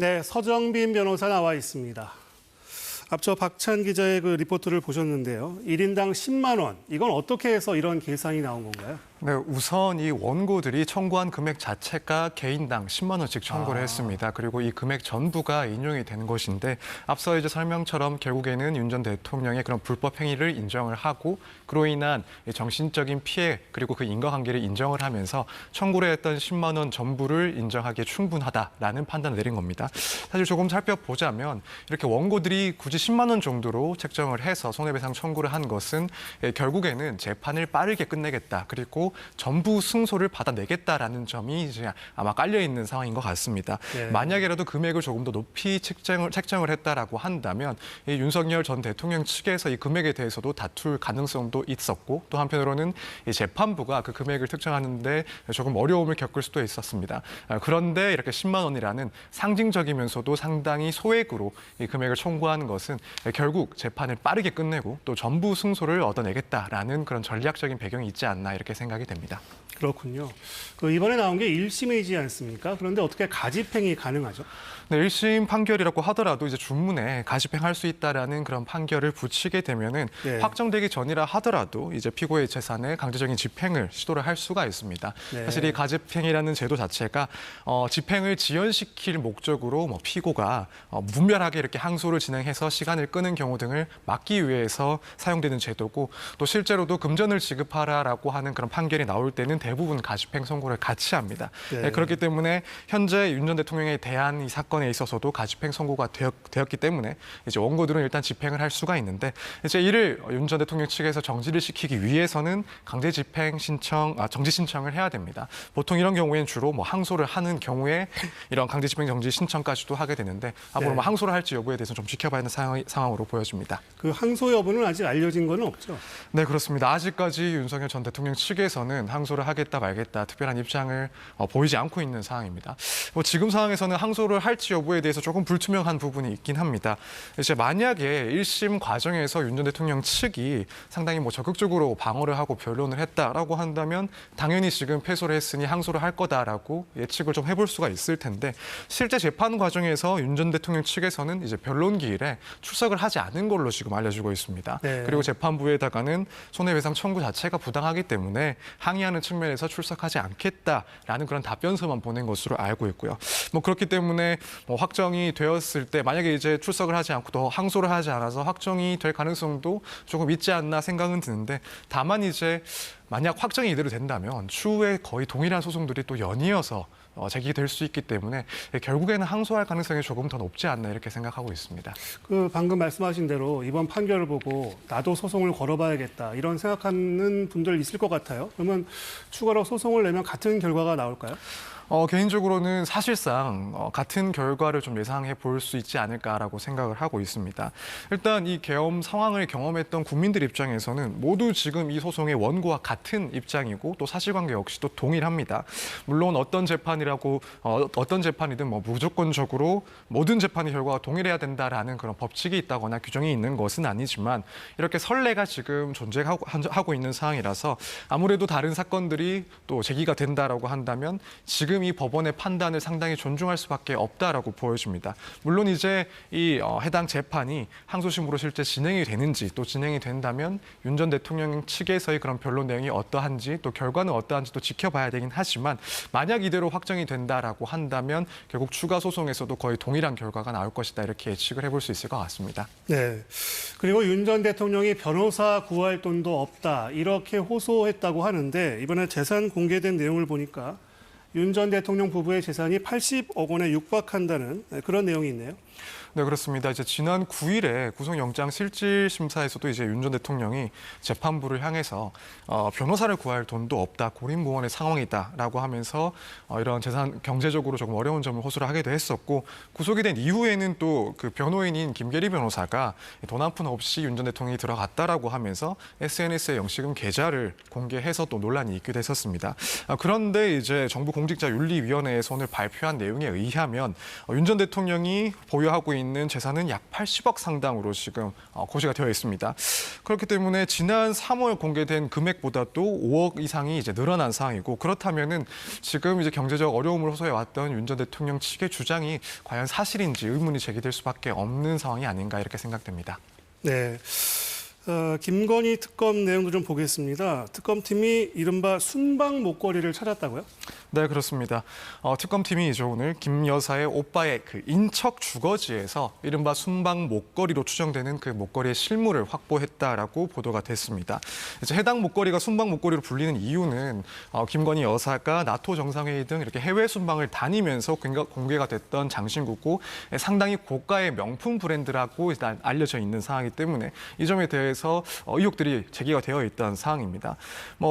네, 서정빈 변호사 나와 있습니다. 앞서 박찬 기자의 그 리포트를 보셨는데요. 1인당 10만 원, 이건 어떻게 해서 이런 계산이 나온 건가요? 네, 우선 이 원고들이 청구한 금액 자체가 개인당 10만 원씩 청구를 했습니다. 그리고 이 금액 전부가 인용이 된 것인데 앞서 이제 설명처럼 결국에는 윤 전 대통령의 그런 불법 행위를 인정을 하고 그로 인한 정신적인 피해 그리고 그 인과관계를 인정을 하면서 청구를 했던 10만 원 전부를 인정하기에 충분하다라는 판단을 내린 겁니다. 사실 조금 살펴보자면 이렇게 원고들이 굳이 10만 원 정도로 책정을 해서 손해배상 청구를 한 것은 결국에는 재판을 빠르게 끝내겠다. 그리고 전부 승소를 받아내겠다라는 점이 이제 아마 깔려 있는 상황인 것 같습니다. 네. 만약에라도 금액을 조금 더 높이 책정을 했다라고 한다면 이 윤석열 전 대통령 측에서 이 금액에 대해서도 다툴 가능성도 있었고 또 한편으로는 이 재판부가 그 금액을 특정하는데 조금 어려움을 겪을 수도 있었습니다. 그런데 이렇게 10만 원이라는 상징적이면서도 상당히 소액으로 이 금액을 청구하는 것은 결국 재판을 빠르게 끝내고 또 전부 승소를 얻어내겠다라는 그런 전략적인 배경이 있지 않나 이렇게 생각이 됩니다. 그렇군요. 이번에 나온 게 1심이지 않습니까? 그런데 어떻게 가집행이 가능하죠? 네, 1심 판결이라고 하더라도 이제 준문에 가집행할 수 있다라는 그런 판결을 붙이게 되면은 네. 확정되기 전이라 하더라도 이제 피고의 재산에 강제적인 집행을 시도를 할 수가 있습니다. 네. 사실 이 가집행이라는 제도 자체가 집행을 지연시킬 목적으로 피고가 무분별하게 이렇게 항소를 진행해서 시간을 끄는 경우 등을 막기 위해서 사용되는 제도고 또 실제로도 금전을 지급하라라고 하는 그런 판결이 나올 때는 대부분 가집행 선고를 같이 합니다. 네. 그렇기 때문에 현재 윤 전 대통령에 대한 이 사건에 있어서도 가집행 선고가 되었기 때문에 이제 원고들은 일단 집행을 할 수가 있는데 이제 이를 윤 전 대통령 측에서 정지를 시키기 위해서는 강제 집행 신청, 정지 신청을 해야 됩니다. 보통 이런 경우에는 주로 항소를 하는 경우에 이런 강제 집행 정지 신청까지도 하게 되는데 앞으로 네. 항소를 할지 여부에 대해서는 좀 지켜봐야 하는 상황으로 보여집니다. 그 항소 여부는 아직 알려진 건 없죠? 네, 그렇습니다. 아직까지 윤석열 전 대통령 측에서는 항소를 하겠다 말겠다 특별한 입장을 보이지 않고 있는 상황입니다. 지금 상황에서는 항소를 할지 여부에 대해서 조금 불투명한 부분이 있긴 합니다. 이제 만약에 1심 과정에서 윤 전 대통령 측이 상당히 적극적으로 방어를 하고 변론을 했다라고 한다면 당연히 지금 패소를 했으니 항소를 할 거다라고 예측을 좀 해볼 수가 있을 텐데 실제 재판 과정에서 윤 전 대통령 측에서는 이제 변론 기일에 출석을 하지 않은 걸로 지금 알려지고 있습니다. 네. 그리고 재판부에다가는 손해배상 청구 자체가 부당하기 때문에 항의하는 측면에서 출석하지 않겠다라는 그런 답변서만 보낸 것으로 알고 있고요. 그렇기 때문에 확정이 되었을 때 만약에 이제 출석을 하지 않고 또 항소를 하지 않아서 확정이 될 가능성도 조금 있지 않나 생각은 드는데 다만 이제 만약 확정이 이대로 된다면 추후에 거의 동일한 소송들이 또 연이어서 제기될 수 있기 때문에 결국에는 항소할 가능성이 조금 더 높지 않나 이렇게 생각하고 있습니다. 방금 말씀하신 대로 이번 판결을 보고 나도 소송을 걸어봐야겠다 이런 생각하는 분들 있을 것 같아요. 그러면 추가로 소송을 내면 같은 결과가 나올까요? 개인적으로는 사실상 같은 결과를 좀 예상해 볼 수 있지 않을까라고 생각을 하고 있습니다. 일단 이 계엄 상황을 경험했던 국민들 입장에서는 모두 지금 이 소송의 원고와 같은 입장이고 또 사실관계 역시도 동일합니다. 물론 어떤 재판이든 무조건적으로 모든 재판의 결과가 동일해야 된다라는 그런 법칙이 있다거나 규정이 있는 것은 아니지만 이렇게 선례가 지금 존재하고 있는 상황이라서 아무래도 다른 사건들이 또 제기가 된다라고 한다면 지금 이 법원의 판단을 상당히 존중할 수밖에 없다라고 보여집니다. 물론 이제 이 해당 재판이 항소심으로 실제 진행이 되는지 또 진행이 된다면 윤 전 대통령 측에서의 그런 변론 내용이 어떠한지 또 결과는 어떠한지 또 지켜봐야 되긴 하지만 만약 이대로 확정이 된다라고 한다면 결국 추가 소송에서도 거의 동일한 결과가 나올 것이다 이렇게 예측을 해볼 수 있을 것 같습니다. 네. 그리고 윤 전 대통령이 변호사 구할 돈도 없다 이렇게 호소했다고 하는데 이번에 재산 공개된 내용을 보니까 윤 전 대통령 부부의 재산이 80억 원에 육박한다는 그런 내용이 있네요. 네, 그렇습니다. 이제 지난 9일에 구속영장 실질 심사에서도 이제 윤 전 대통령이 재판부를 향해서 변호사를 구할 돈도 없다, 고립무원의 상황이다라고 하면서 이런 재산 경제적으로 조금 어려운 점을 호소를 하기도 했었고 구속이 된 이후에는 또 그 변호인인 김계리 변호사가 돈 한 푼 없이 윤 전 대통령이 들어갔다라고 하면서 SNS에 영시금 계좌를 공개해서 또 논란이 있기도 했었습니다. 그런데 이제 정부 공직자윤리위원회에서 오늘 발표한 내용에 의하면 윤 전 대통령이 보유하고 있는 재산은 약 80억 상당으로 지금 고시가 되어 있습니다. 그렇기 때문에 지난 3월 공개된 금액보다도 5억 이상이 이제 늘어난 상황이고, 그렇다면은 지금 이제 경제적 어려움을 호소해 왔던 윤 전 대통령 측의 주장이 과연 사실인지 의문이 제기될 수밖에 없는 상황이 아닌가 이렇게 생각됩니다. 네. 김건희 특검 내용도 좀 보겠습니다. 특검팀이 이른바 순방 목걸이를 찾았다고요? 네, 그렇습니다. 특검팀이죠, 오늘 김 여사의 오빠의 그 인척 주거지에서 이른바 순방 목걸이로 추정되는 그 목걸이의 실물을 확보했다라고 보도가 됐습니다. 이제 해당 목걸이가 순방 목걸이로 불리는 이유는 김건희 여사가 나토 정상회의 등 이렇게 해외 순방을 다니면서 공개가 됐던 장신구고 상당히 고가의 명품 브랜드라고 일단 알려져 있는 상황이기 때문에 이 점에 대해서 의혹들이 제기가 되어 있던 상황입니다.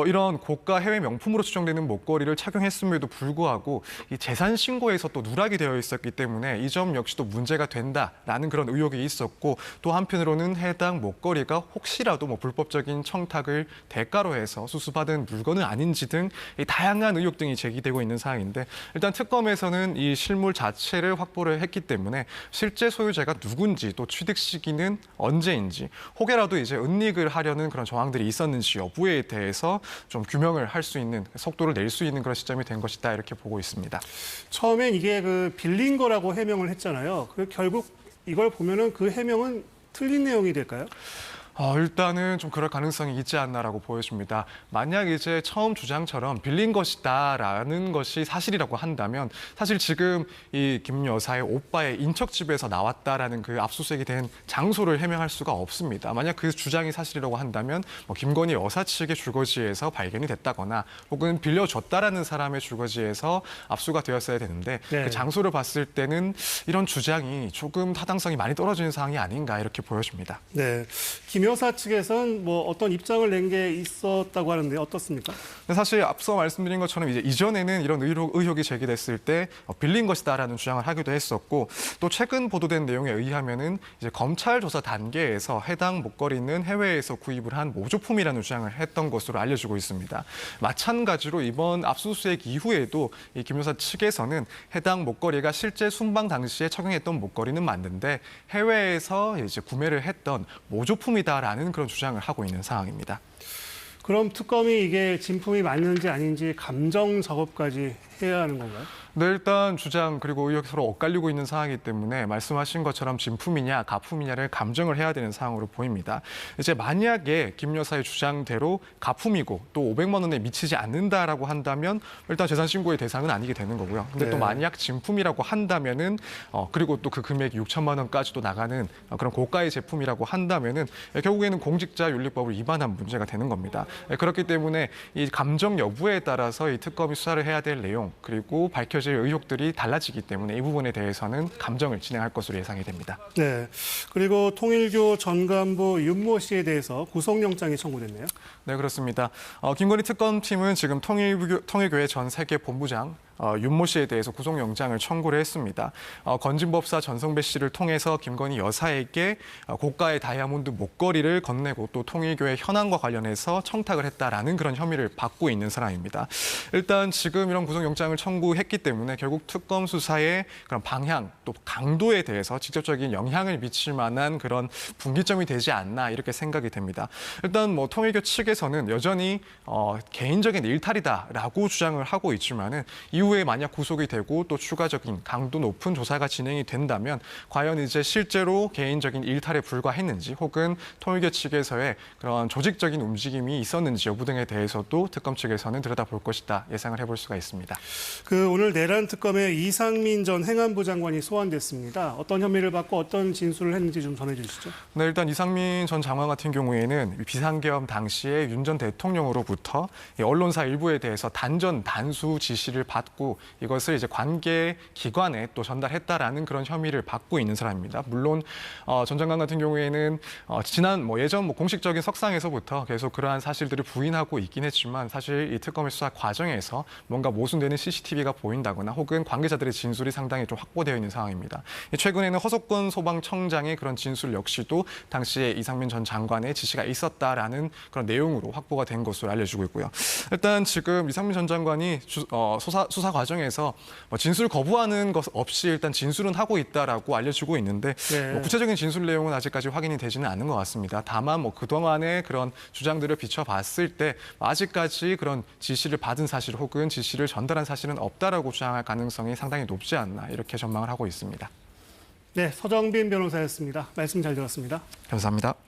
이런 고가 해외 명품으로 추정되는 목걸이를 착용했음에도 불구하고 이 재산 신고에서 또 누락이 되어 있었기 때문에 이 점 역시도 문제가 된다라는 그런 의혹이 있었고, 또 한편으로는 해당 목걸이가 혹시라도 불법적인 청탁을 대가로 해서 수수받은 물건은 아닌지 등 다양한 의혹 등이 제기되고 있는 상황인데, 일단 특검에서는 이 실물 자체를 확보를 했기 때문에 실제 소유자가 누군지, 또 취득 시기는 언제인지, 혹여라도 이제 은닉을 하려는 그런 정황들이 있었는지 여부에 대해서 좀 규명을 할 수 있는, 속도를 낼 수 있는 그런 시점이 된 것이다 이렇게 보고 있습니다. 처음엔 이게 빌린 거라고 해명을 했잖아요. 결국 이걸 보면은 그 해명은 틀린 내용이 될까요? 일단은 좀 그럴 가능성이 있지 않나라고 보여집니다. 만약 이제 처음 주장처럼 빌린 것이다라는 것이 사실이라고 한다면, 사실 지금 이 김 여사의 오빠의 인척집에서 나왔다라는 그 압수수색이 된 장소를 해명할 수가 없습니다. 만약 그 주장이 사실이라고 한다면 김건희 여사 측의 주거지에서 발견이 됐다거나 혹은 빌려줬다라는 사람의 주거지에서 압수가 되었어야 되는데, 네. 그 장소를 봤을 때는 이런 주장이 조금 타당성이 많이 떨어지는 상황이 아닌가 이렇게 보여집니다. 네. 김 여사 측에서는 어떤 입장을 낸 게 있었다고 하는데 어떻습니까? 근데 사실 앞서 말씀드린 것처럼 이제 이전에는 이런 의혹이 제기됐을 때 빌린 것이다라는 주장을 하기도 했었고, 또 최근 보도된 내용에 의하면은 이제 검찰 조사 단계에서 해당 목걸이는 해외에서 구입을 한 모조품이라는 주장을 했던 것으로 알려지고 있습니다. 마찬가지로 이번 압수수색 이후에도 이 김 여사 측에서는 해당 목걸이가 실제 순방 당시에 착용했던 목걸이는 맞는데 해외에서 이제 구매를 했던 모조품이다라는 그런 주장을 하고 있는 상황입니다. 그럼 특검이 이게 진품이 맞는지 아닌지 감정 작업까지 해야 하는 건가요? 네, 일단 주장 그리고 의혹이 서로 엇갈리고 있는 상황이기 때문에 말씀하신 것처럼 진품이냐 가품이냐를 감정을 해야 되는 상황으로 보입니다. 이제 만약에 김 여사의 주장대로 가품이고 또 500만 원에 미치지 않는다라고 한다면 일단 재산 신고의 대상은 아니게 되는 거고요. 근데 또 만약 진품이라고 한다면은 그리고 또 그 금액이 6천만 원까지도 나가는 그런 고가의 제품이라고 한다면은 결국에는 공직자윤리법을 위반한 문제가 되는 겁니다. 그렇기 때문에 이 감정 여부에 따라서 이 특검이 수사를 해야 될 내용 그리고 밝혀질 의혹들이 달라지기 때문에 이 부분에 대해서는 감정을 진행할 것으로 예상이 됩니다. 네. 그리고 통일교 전 간부 윤모 씨에 대해서 구속영장이 청구됐네요. 네, 그렇습니다. 김건희 특검팀은 지금 통일교회 전 세계 본부장 윤모 씨에 대해서 구속영장을 청구를 했습니다. 건진법사 전성배 씨를 통해서 김건희 여사에게 고가의 다이아몬드 목걸이를 건네고 또 통일교회 현황과 관련해서 청탁을 했다라는 그런 혐의를 받고 있는 사람입니다. 일단 지금 이런 구속영장을 청구했기 때문에 결국 특검 수사의 그런 방향 또 강도에 대해서 직접적인 영향을 미칠 만한 그런 분기점이 되지 않나 이렇게 생각이 됩니다. 일단 통일교 측에서는 여전히 개인적인 일탈이다라고 주장을 하고 있지만은 이후에 만약 구속이 되고 또 추가적인 강도 높은 조사가 진행이 된다면 과연 이제 실제로 개인적인 일탈에 불과했는지 혹은 통일교 측에서의 그런 조직적인 움직임이 있었는지 여부 등에 대해서도 특검 측에서는 들여다볼 것이다 예상을 해볼 수가 있습니다. 오늘 내란 특검에 이상민 전 행안부 장관이 소환됐습니다. 어떤 혐의를 받고 어떤 진술을 했는지 좀 전해주시죠. 네, 일단 이상민 전 장관 같은 경우에는 비상계엄 당시에 윤 전 대통령으로부터 언론사 일부에 대해서 단전 단수 지시를 받고 이것을 이제 관계 기관에 또 전달했다라는 그런 혐의를 받고 있는 사람입니다. 물론 전 장관 같은 경우에는 지난 예전 공식적인 석상에서부터 계속 그러한 사실들을 부인하고 있긴 했지만 사실 이 특검의 수사 과정에서 뭔가 모순되는 CCTV가 보인다거나 혹은 관계자들의 진술이 상당히 좀 확보되어 있는 상황입니다. 최근에는 허석권 소방청장의 그런 진술 역시도 당시에 이상민 전 장관의 지시가 있었다라는 그런 내용으로 확보가 된 것으로 알려지고 있고요. 일단 지금 이상민 전 장관이 수사 조사 과정에서 진술 거부하는 것 없이 일단 진술은 하고 있다라고 알려지고 있는데 네. 구체적인 진술 내용은 아직까지 확인이 되지는 않은 것 같습니다. 다만 그동안의 그런 주장들을 비춰봤을 때 아직까지 그런 지시를 받은 사실 혹은 지시를 전달한 사실은 없다라고 주장할 가능성이 상당히 높지 않나 이렇게 전망을 하고 있습니다. 네, 서정빈 변호사였습니다. 말씀 잘 들었습니다. 감사합니다.